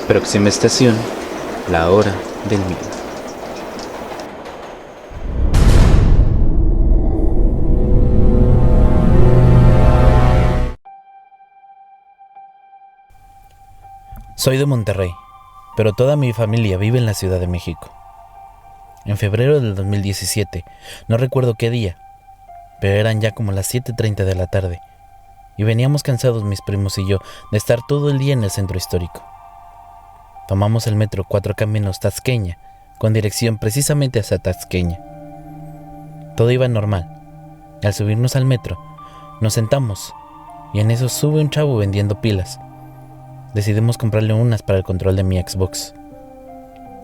Próxima estación, la hora del miedo. Soy de Monterrey, pero toda mi familia vive en la Ciudad de México. En febrero del 2017, no recuerdo qué día, pero eran ya como las 7:30 de la tarde, y veníamos cansados mis primos y yo de estar todo el día en el centro histórico. Tomamos el metro Cuatro Caminos Tasqueña, con dirección precisamente hacia Tasqueña. Todo iba normal, y al subirnos al metro, nos sentamos, y en eso sube un chavo vendiendo pilas. Decidimos comprarle unas para el control de mi Xbox.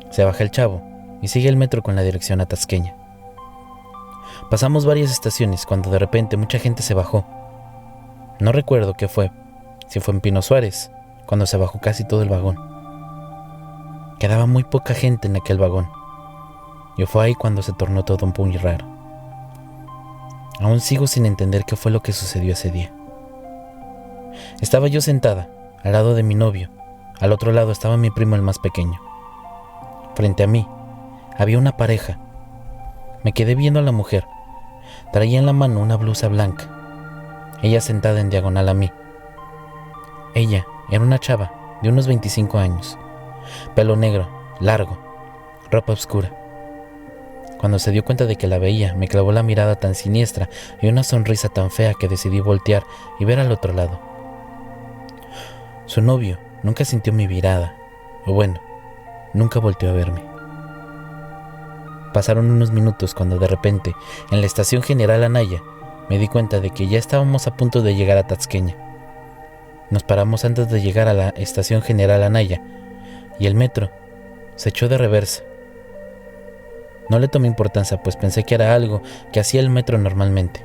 Se baja el chavo y sigue el metro con la dirección a Tasqueña. Pasamos varias estaciones cuando de repente mucha gente se bajó. No recuerdo qué fue, si fue en Pino Suárez, cuando se bajó casi todo el vagón. Quedaba muy poca gente en aquel vagón, y fue ahí cuando se tornó todo muy raro. Aún sigo sin entender qué fue lo que sucedió ese día. Estaba yo sentada al lado de mi novio, al otro lado estaba mi primo el más pequeño. Frente a mí había una pareja. Me quedé viendo a la mujer. Traía en la mano una blusa blanca, ella sentada en diagonal a mí. Ella era una chava de unos 25 años, pelo negro, largo, ropa oscura. Cuando se dio cuenta de que la veía, me clavó la mirada tan siniestra y una sonrisa tan fea que decidí voltear y ver al otro lado. Su novio nunca sintió mi mirada, o bueno, nunca volteó a verme. Pasaron unos minutos cuando de repente, en la estación General Anaya, me di cuenta de que ya estábamos a punto de llegar a Tasqueña. Nos paramos antes de llegar a la estación General Anaya, y el metro se echó de reversa. No le tomé importancia, pues pensé que era algo que hacía el metro normalmente.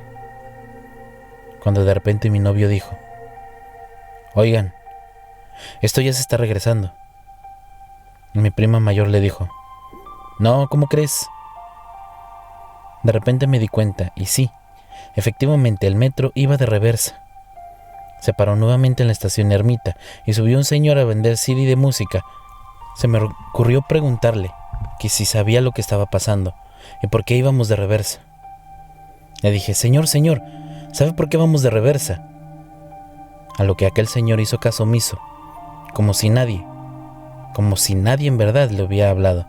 Cuando de repente mi novio dijo: «Oigan, esto ya se está regresando». Y mi prima mayor le dijo: «No, ¿cómo crees?». De repente me di cuenta, y sí, efectivamente el metro iba de reversa. Se paró nuevamente en la estación Ermita y subió un señor a vender CD de música. Se me ocurrió preguntarle que si sabía lo que estaba pasando y por qué íbamos de reversa. Le dije: señor, ¿sabe por qué vamos de reversa? A lo que aquel señor hizo caso omiso, como si nadie en verdad le hubiera hablado.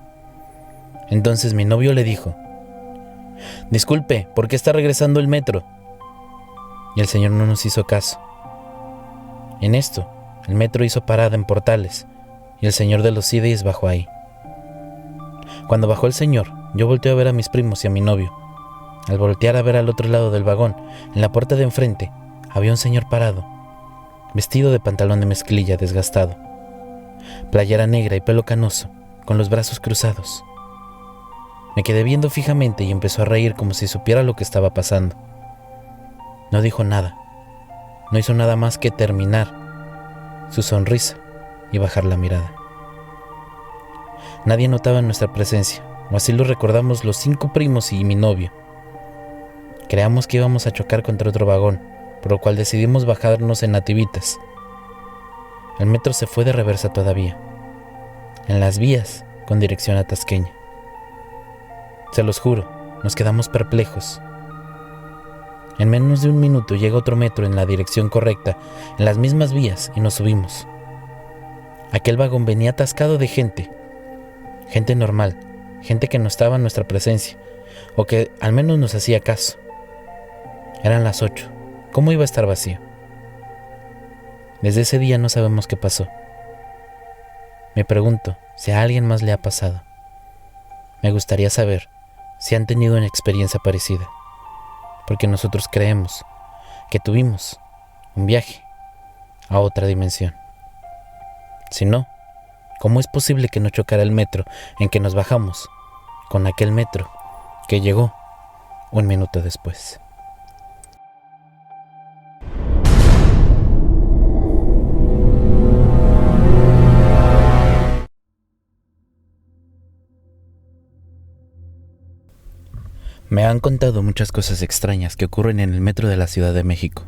Entonces mi novio le dijo: «Disculpe, ¿por qué está regresando el metro?». Y el señor no nos hizo caso. En esto, el metro hizo parada en Portales y el señor de los CDs bajó ahí. Cuando bajó el señor, yo volteé a ver a mis primos y a mi novio. Al voltear a ver al otro lado del vagón, en la puerta de enfrente, había un señor parado, vestido de pantalón de mezclilla desgastado, playera negra y pelo canoso, con los brazos cruzados. Me quedé viendo fijamente y empezó a reír como si supiera lo que estaba pasando. No dijo nada, no hizo nada más que terminar su sonrisa y bajar la mirada. Nadie notaba nuestra presencia, o así lo recordamos los 5 primos y mi novio. Creamos que íbamos a chocar contra otro vagón, por lo cual decidimos bajarnos en Nativitas. El metro se fue de reversa todavía, en las vías con dirección a Tasqueña. Se los juro, nos quedamos perplejos. En menos de un minuto llega otro metro en la dirección correcta, en las mismas vías, y nos subimos. Aquel vagón venía atascado de gente normal, gente que no estaba en nuestra presencia, o que al menos nos hacía caso. Eran las 8, ¿cómo iba a estar vacío? Desde ese día no sabemos qué pasó. Me pregunto si a alguien más le ha pasado. Me gustaría saber si han tenido una experiencia parecida, porque nosotros creemos que tuvimos un viaje a otra dimensión. Si no, ¿cómo es posible que no chocara el metro en que nos bajamos con aquel metro que llegó un minuto después? Me han contado muchas cosas extrañas que ocurren en el metro de la Ciudad de México.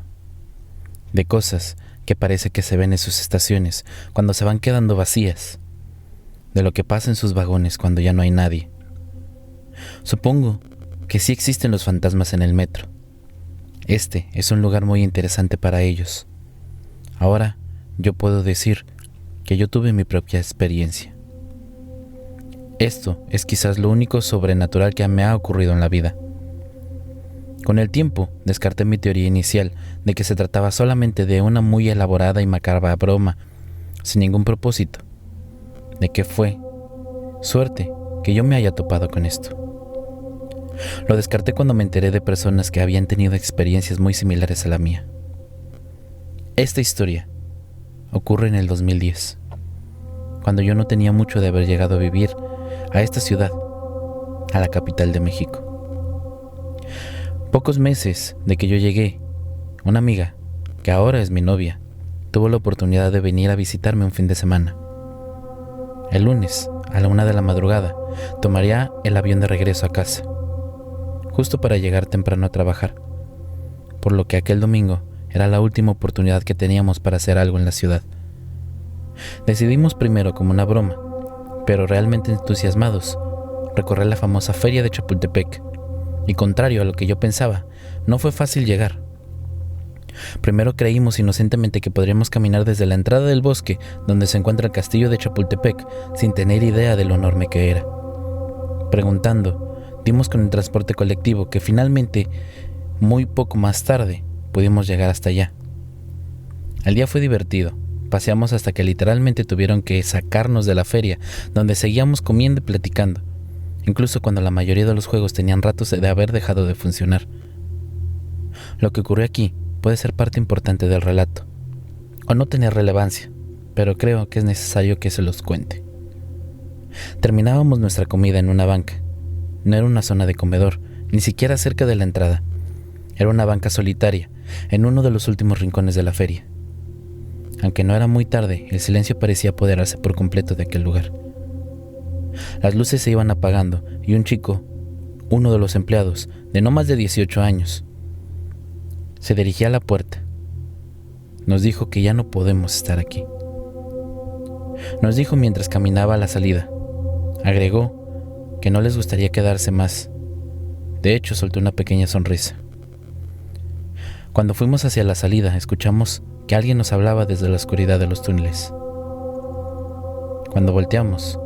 De cosas que parece que se ven en sus estaciones cuando se van quedando vacías de lo que pasa en sus vagones cuando ya no hay nadie. Supongo que sí existen los fantasmas en el metro. Este es un lugar muy interesante para ellos. Ahora yo puedo decir que yo tuve mi propia experiencia. Esto es quizás lo único sobrenatural que me ha ocurrido en la vida. Con el tiempo descarté mi teoría inicial de que se trataba solamente de una muy elaborada y macabra broma, sin ningún propósito. De que fue suerte que yo me haya topado con esto. Lo descarté cuando me enteré de personas que habían tenido experiencias muy similares a la mía. Esta historia ocurre en el 2010, cuando yo no tenía mucho de haber llegado a vivir a esta ciudad, a la capital de México. Pocos meses de que yo llegué, una amiga, que ahora es mi novia, tuvo la oportunidad de venir a visitarme un fin de semana. El lunes, a la 1 de la madrugada, tomaría el avión de regreso a casa, justo para llegar temprano a trabajar, por lo que aquel domingo era la última oportunidad que teníamos para hacer algo en la ciudad. Decidimos primero como una broma, pero realmente entusiasmados, recorrer la famosa feria de Chapultepec, y contrario a lo que yo pensaba, no fue fácil llegar. Primero creímos inocentemente que podríamos caminar desde la entrada del bosque donde se encuentra el castillo de Chapultepec sin tener idea de lo enorme que era. Preguntando, dimos con el transporte colectivo que finalmente, muy poco más tarde, pudimos llegar hasta allá. El día fue divertido. Paseamos hasta que literalmente tuvieron que sacarnos de la feria, donde seguíamos comiendo y platicando, incluso cuando la mayoría de los juegos tenían ratos de haber dejado de funcionar. Lo que ocurrió aquí puede ser parte importante del relato, o no tener relevancia, pero creo que es necesario que se los cuente. Terminábamos nuestra comida en una banca. No era una zona de comedor, ni siquiera cerca de la entrada. Era una banca solitaria, en uno de los últimos rincones de la feria. Aunque no era muy tarde, el silencio parecía apoderarse por completo de aquel lugar. Las luces se iban apagando y un chico, uno de los empleados, de no más de 18 años, se dirigía a la puerta. Nos dijo que ya no podemos estar aquí. Nos dijo mientras caminaba a la salida. Agregó que no les gustaría quedarse más. De hecho, soltó una pequeña sonrisa. Cuando fuimos hacia la salida, escuchamos que alguien nos hablaba desde la oscuridad de los túneles. Cuando volteamos,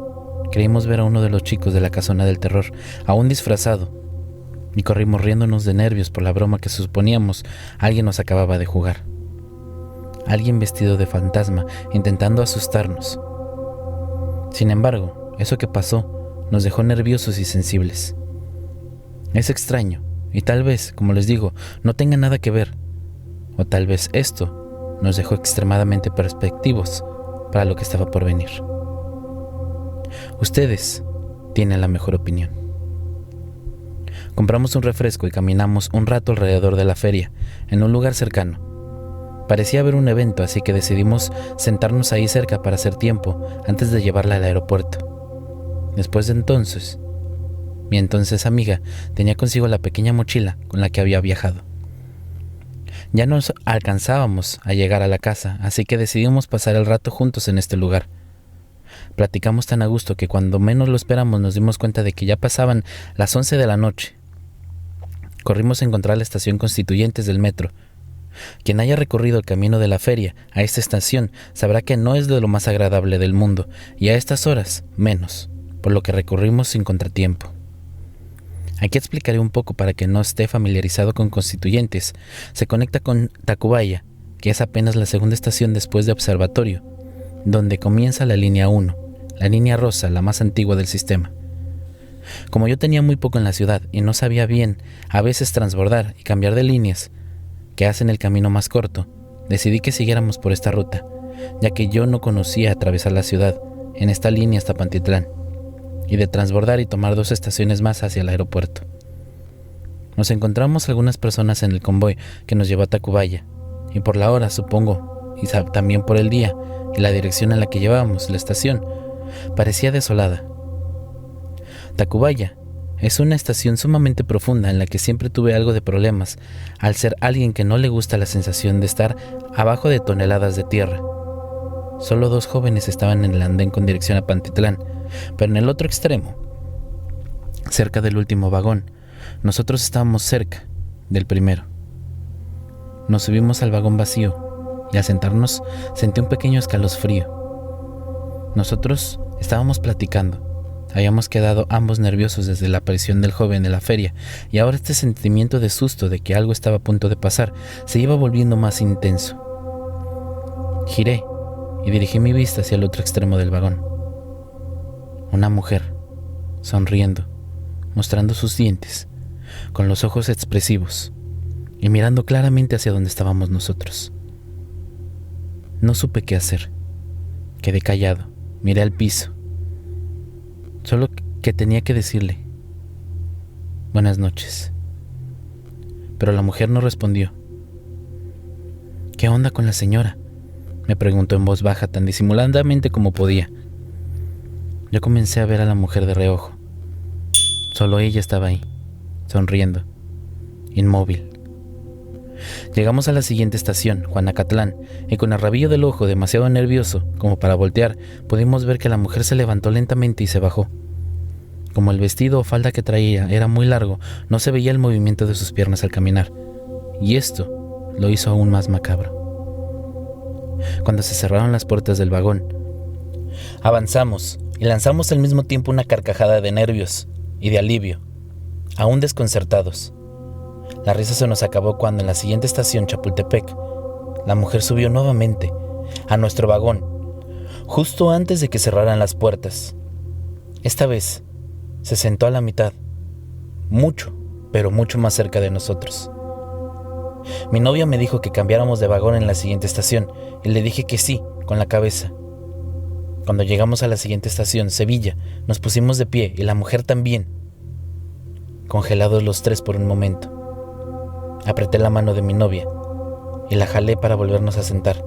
creímos ver a uno de los chicos de la casona del terror, aún disfrazado, y corrimos riéndonos de nervios por la broma que suponíamos alguien nos acababa de jugar. Alguien vestido de fantasma, intentando asustarnos. Sin embargo, eso que pasó nos dejó nerviosos y sensibles. Es extraño, y tal vez, como les digo, no tenga nada que ver, o tal vez esto nos dejó extremadamente perspectivos para lo que estaba por venir. Ustedes tienen la mejor opinión. Compramos un refresco y caminamos un rato alrededor de la feria, en un lugar cercano. Parecía haber un evento, así que decidimos sentarnos ahí cerca para hacer tiempo antes de llevarla al aeropuerto. Después de entonces, mi entonces amiga tenía consigo la pequeña mochila con la que había viajado. Ya nos alcanzábamos a llegar a la casa, así que decidimos pasar el rato juntos en este lugar. Platicamos tan a gusto que cuando menos lo esperamos nos dimos cuenta de que ya pasaban las 11 de la noche. Corrimos a encontrar la estación Constituyentes del metro. Quien haya recorrido el camino de la feria a esta estación sabrá que no es de lo más agradable del mundo, y a estas horas menos, por lo que recorrimos sin contratiempo. Aquí explicaré un poco para que no esté familiarizado con Constituyentes. Se conecta con Tacubaya, que es apenas la segunda estación después de Observatorio, donde comienza la línea 1, la línea rosa, la más antigua del sistema. Como yo tenía muy poco en la ciudad y no sabía bien a veces transbordar y cambiar de líneas, que hacen el camino más corto, decidí que siguiéramos por esta ruta, ya que yo no conocía atravesar la ciudad en esta línea hasta Pantitlán, y de transbordar y tomar 2 estaciones más hacia el aeropuerto. Nos encontramos algunas personas en el convoy que nos llevó a Tacubaya, y por la hora, supongo, y también por el día y la dirección en la que llevábamos, la estación, parecía desolada. Tacubaya es una estación sumamente profunda en la que siempre tuve algo de problemas al ser alguien que no le gusta la sensación de estar abajo de toneladas de tierra. Solo 2 jóvenes estaban en el andén con dirección a Pantitlán, Pero en el otro extremo, cerca del último vagón, nosotros estábamos cerca del primero. Nos subimos al vagón vacío y al sentarnos sentí un pequeño escalofrío. Nosotros estábamos platicando. Habíamos quedado ambos nerviosos desde la aparición del joven en la feria, y ahora este sentimiento de susto de que algo estaba a punto de pasar se iba volviendo más intenso. Giré y dirigí mi vista hacia el otro extremo del vagón. Una mujer, sonriendo, mostrando sus dientes, con los ojos expresivos y mirando claramente hacia donde estábamos nosotros. No supe qué hacer. Quedé callado, miré al piso. Solo que tenía que decirle: buenas noches. Pero la mujer no respondió. ¿Qué onda con la señora?, me preguntó en voz baja, tan disimuladamente como podía. Yo comencé a ver a la mujer de reojo. Solo ella estaba ahí, sonriendo, inmóvil. Llegamos a la siguiente estación, Juanacatlán, y con el rabillo del ojo demasiado nervioso como para voltear, pudimos ver que la mujer se levantó lentamente y se bajó. Como el vestido o falda que traía era muy largo, no se veía el movimiento de sus piernas al caminar, y esto lo hizo aún más macabro. Cuando se cerraron las puertas del vagón, avanzamos y lanzamos al mismo tiempo una carcajada de nervios y de alivio, aún desconcertados. La risa se nos acabó cuando en la siguiente estación, Chapultepec, la mujer subió nuevamente a nuestro vagón, justo antes de que cerraran las puertas. Esta vez se sentó a la mitad, mucho, pero mucho más cerca de nosotros. Mi novia me dijo que cambiáramos de vagón en la siguiente estación y le dije que sí, con la cabeza. Cuando llegamos a la siguiente estación, Sevilla, nos pusimos de pie y la mujer también, congelados los tres por un momento. Apreté la mano de mi novia y la jalé para volvernos a sentar.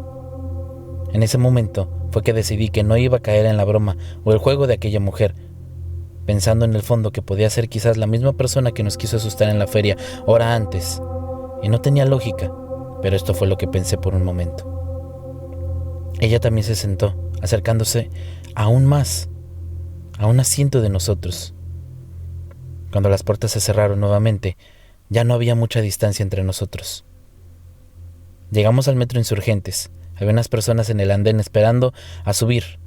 En ese momento fue que decidí que no iba a caer en la broma o el juego de aquella mujer, pensando en el fondo que podía ser quizás la misma persona que nos quiso asustar en la feria hora antes. Y no tenía lógica, pero esto fue lo que pensé por un momento. Ella también se sentó, acercándose aún más a un asiento de nosotros. Cuando las puertas se cerraron nuevamente, ya no había mucha distancia entre nosotros. Llegamos al metro Insurgentes. Había unas personas en el andén esperando a subir,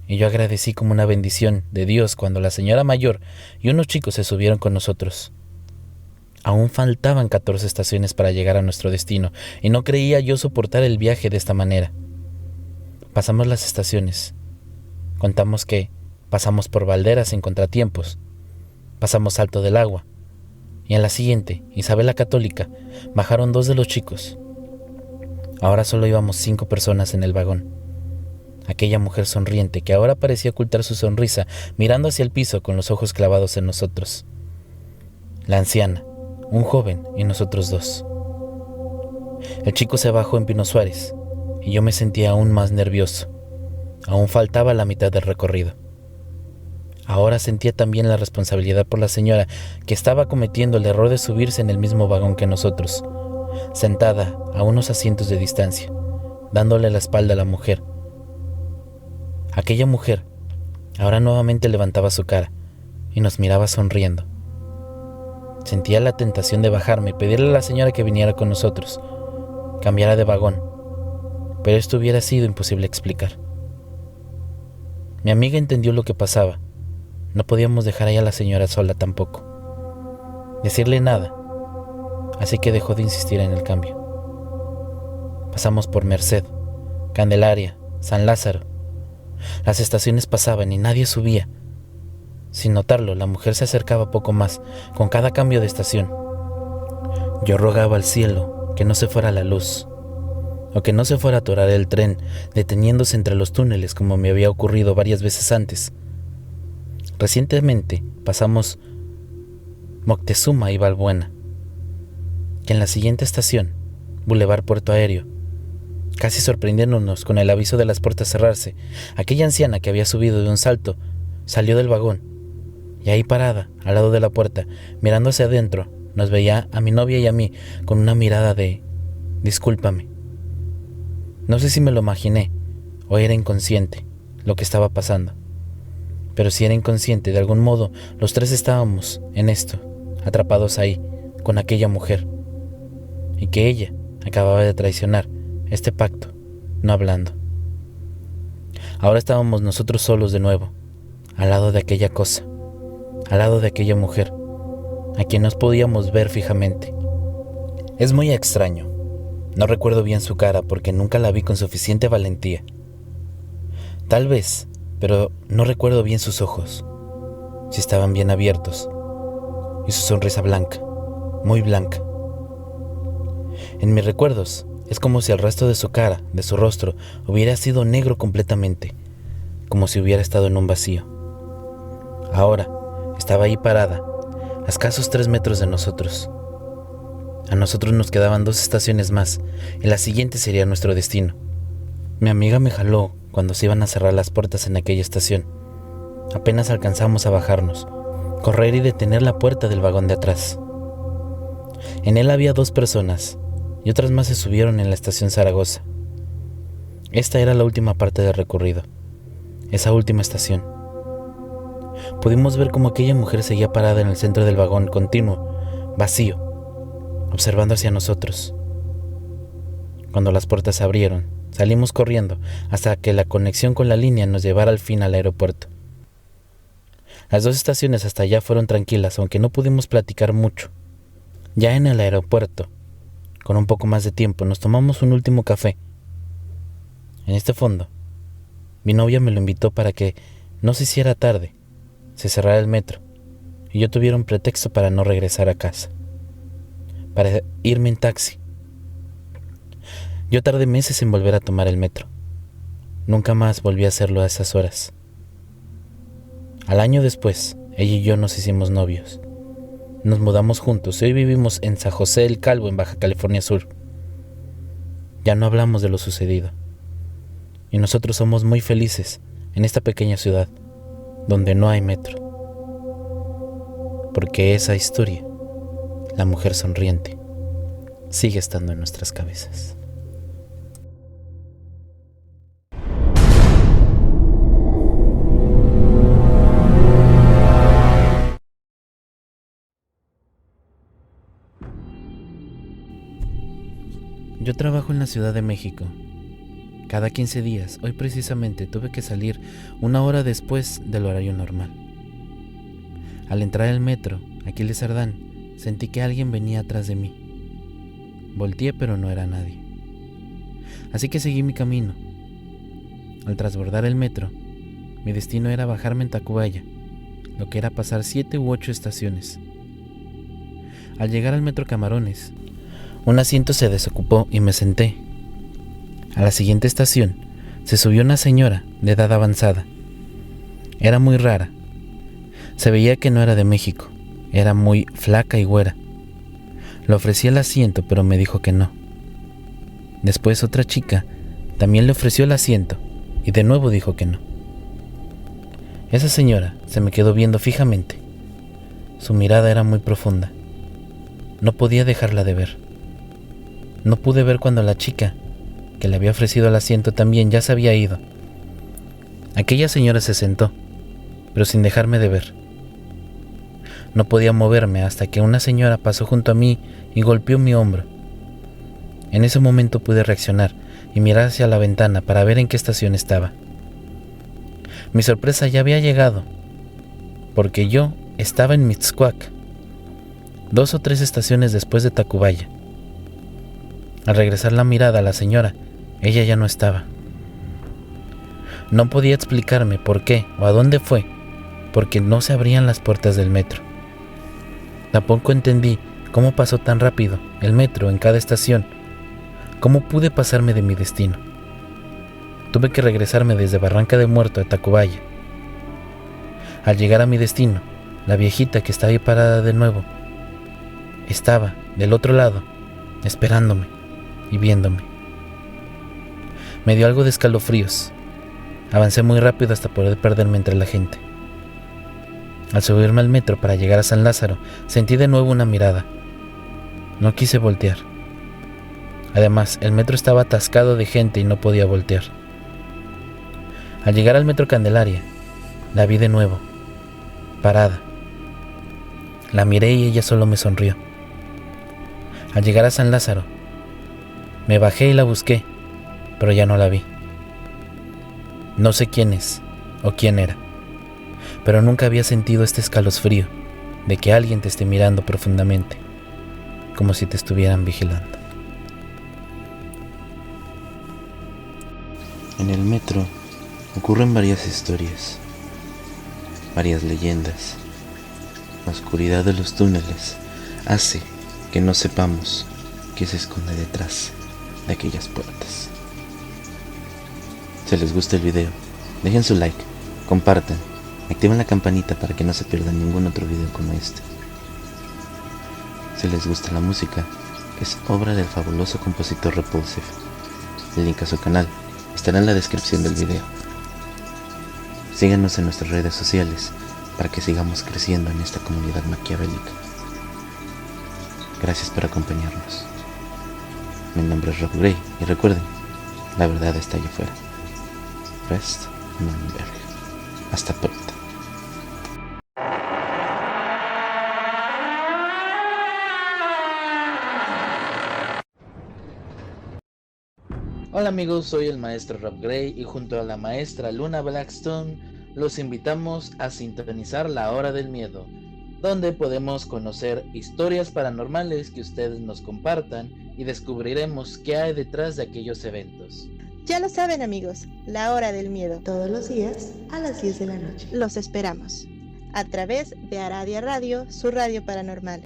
y yo agradecí como una bendición de Dios cuando la señora mayor y unos chicos se subieron con nosotros. Aún faltaban 14 estaciones para llegar a nuestro destino, y no creía yo soportar el viaje de esta manera. Pasamos las estaciones. Contamos que pasamos por Valderas sin contratiempos. Pasamos Salto del Agua. Y en la siguiente, Isabel la Católica, bajaron 2 de los chicos. Ahora solo íbamos 5 personas en el vagón. Aquella mujer sonriente que ahora parecía ocultar su sonrisa, mirando hacia el piso con los ojos clavados en nosotros. La anciana, un joven y nosotros 2. El chico se bajó en Pino Suárez y yo me sentía aún más nervioso. Aún faltaba la mitad del recorrido. Ahora sentía también la responsabilidad por la señora que estaba cometiendo el error de subirse en el mismo vagón que nosotros, sentada a unos asientos de distancia, dándole la espalda a la mujer. Aquella mujer ahora nuevamente levantaba su cara y nos miraba sonriendo. Sentía la tentación de bajarme y pedirle a la señora que viniera con nosotros, cambiara de vagón, pero esto hubiera sido imposible explicar. Mi amiga entendió lo que pasaba. No podíamos dejar ahí a la señora sola tampoco. Decirle nada, así que dejó de insistir en el cambio. Pasamos por Merced, Candelaria, San Lázaro. Las estaciones pasaban y nadie subía. Sin notarlo, la mujer se acercaba poco más con cada cambio de estación. Yo rogaba al cielo que no se fuera la luz, o que no se fuera a atorar el tren, deteniéndose entre los túneles como me había ocurrido varias veces antes. Recientemente pasamos Moctezuma y Balbuena, que en la siguiente estación, Boulevard Puerto Aéreo, casi sorprendiéndonos con el aviso de las puertas cerrarse, aquella anciana que había subido de un salto salió del vagón. Y ahí parada, al lado de la puerta, mirando hacia adentro, nos veía a mi novia y a mí con una mirada de discúlpame. No sé si me lo imaginé o era inconsciente lo que estaba pasando, Pero si era inconsciente, de algún modo, los tres estábamos en esto, atrapados ahí, con aquella mujer. Y que ella acababa de traicionar este pacto, no hablando. Ahora estábamos nosotros solos de nuevo, al lado de aquella cosa, al lado de aquella mujer, a quien nos podíamos ver fijamente. Es muy extraño. No recuerdo bien su cara porque nunca la vi con suficiente valentía. Tal vez, pero no recuerdo bien sus ojos, si estaban bien abiertos, y su sonrisa blanca, muy blanca. En mis recuerdos, es como si el resto de su cara, de su rostro, hubiera sido negro completamente, como si hubiera estado en un vacío. Ahora, estaba ahí parada, a escasos 3 metros de nosotros. A nosotros nos quedaban 2 estaciones más, y la siguiente sería nuestro destino. Mi amiga me jaló cuando se iban a cerrar las puertas en aquella estación. Apenas alcanzamos a bajarnos, correr y detener la puerta del vagón de atrás. En él había 2 personas, y otras más se subieron en la estación Zaragoza. Esta era la última parte del recorrido, esa última estación. Pudimos ver cómo aquella mujer seguía parada en el centro del vagón continuo, vacío, observando hacia nosotros. Cuando las puertas se abrieron, salimos corriendo hasta que la conexión con la línea nos llevara al fin al aeropuerto. Las 2 estaciones hasta allá fueron tranquilas, aunque no pudimos platicar mucho. Ya en el aeropuerto, con un poco más de tiempo, nos tomamos un último café. En este fondo, mi novia me lo invitó para que no se hiciera tarde, se cerrara el metro, y yo tuviera un pretexto para no regresar a casa, para irme en taxi. Yo tardé meses en volver a tomar el metro. Nunca más volví a hacerlo a esas horas. Al año después, ella y yo nos hicimos novios. Nos mudamos juntos y hoy vivimos en San José del Calvo, en Baja California Sur. Ya no hablamos de lo sucedido. Y nosotros somos muy felices en esta pequeña ciudad, donde no hay metro. Porque esa historia, la mujer sonriente, sigue estando en nuestras cabezas. Yo trabajo en la Ciudad de México. Cada 15 días, hoy precisamente, tuve que salir 1 hora después del horario normal. Al entrar al metro, Aquiles Cerdán, sentí que alguien venía atrás de mí. Volteé, pero no era nadie. Así que seguí mi camino. Al transbordar el metro, mi destino era bajarme en Tacubaya, lo que era pasar 7 u 8 estaciones. Al llegar al metro Camarones, un asiento se desocupó y me senté. A la siguiente estación se subió una señora de edad avanzada. Era muy rara. Se veía que no era de México. Era muy flaca y güera. Le ofrecí el asiento, pero me dijo que no. Después otra chica también le ofreció el asiento y de nuevo dijo que no. Esa señora se me quedó viendo fijamente. Su mirada era muy profunda. No podía dejarla de ver. No pude ver cuando la chica que le había ofrecido el asiento también ya se había ido. Aquella señora se sentó, pero sin dejarme de ver. No podía moverme hasta que una señora pasó junto a mí y golpeó mi hombro. En ese momento pude reaccionar y mirar hacia la ventana para ver en qué estación estaba. Mi sorpresa ya había llegado, porque yo estaba en Mixcoac, 2 o 3 estaciones después de Tacubaya. Al regresar la mirada a la señora, ella ya no estaba. No podía explicarme por qué o a dónde fue, porque no se abrían las puertas del metro. Tampoco entendí cómo pasó tan rápido el metro en cada estación, cómo pude pasarme de mi destino. Tuve que regresarme desde Barranca de Muerto a Tacubaya. Al llegar a mi destino, la viejita que estaba ahí parada de nuevo, estaba del otro lado, esperándome y viéndome. Me dio algo de escalofríos. Avancé muy rápido hasta poder perderme entre la gente. Al subirme al metro para llegar a San Lázaro, sentí de nuevo una mirada. No quise voltear. Además, el metro estaba atascado de gente y no podía voltear. Al llegar al metro Candelaria, La vi de nuevo, parada. La miré y ella solo me sonrió. Al llegar a San Lázaro, me bajé y la busqué, pero ya no la vi. No sé quién es o quién era, pero nunca había sentido este escalofrío de que alguien te esté mirando profundamente, como si te estuvieran vigilando. En el metro ocurren varias historias, varias leyendas. La oscuridad de los túneles hace que no sepamos qué se esconde detrás de aquellas puertas. Si les gusta el video, dejen su like, compartan, activen la campanita para que no se pierdan ningún otro video como este. Si les gusta la música, es obra del fabuloso compositor Repulsive. El link a su canal estará en la descripción del video. Síganos en nuestras redes sociales para que sigamos creciendo en esta comunidad maquiavélica. Gracias por acompañarnos. Mi nombre es Rob Gray y recuerden, la verdad está allá afuera. Rest non verga. Hasta pronto. Hola amigos, soy el maestro Rob Gray y junto a la maestra Luna Blackstone los invitamos a sintonizar La Hora del Miedo, donde podemos conocer historias paranormales que ustedes nos compartan y descubriremos qué hay detrás de aquellos eventos. Ya lo saben amigos, La Hora del Miedo. Todos los días a las 10 de la noche. Los esperamos. A través de Aradia Radio, su radio paranormal.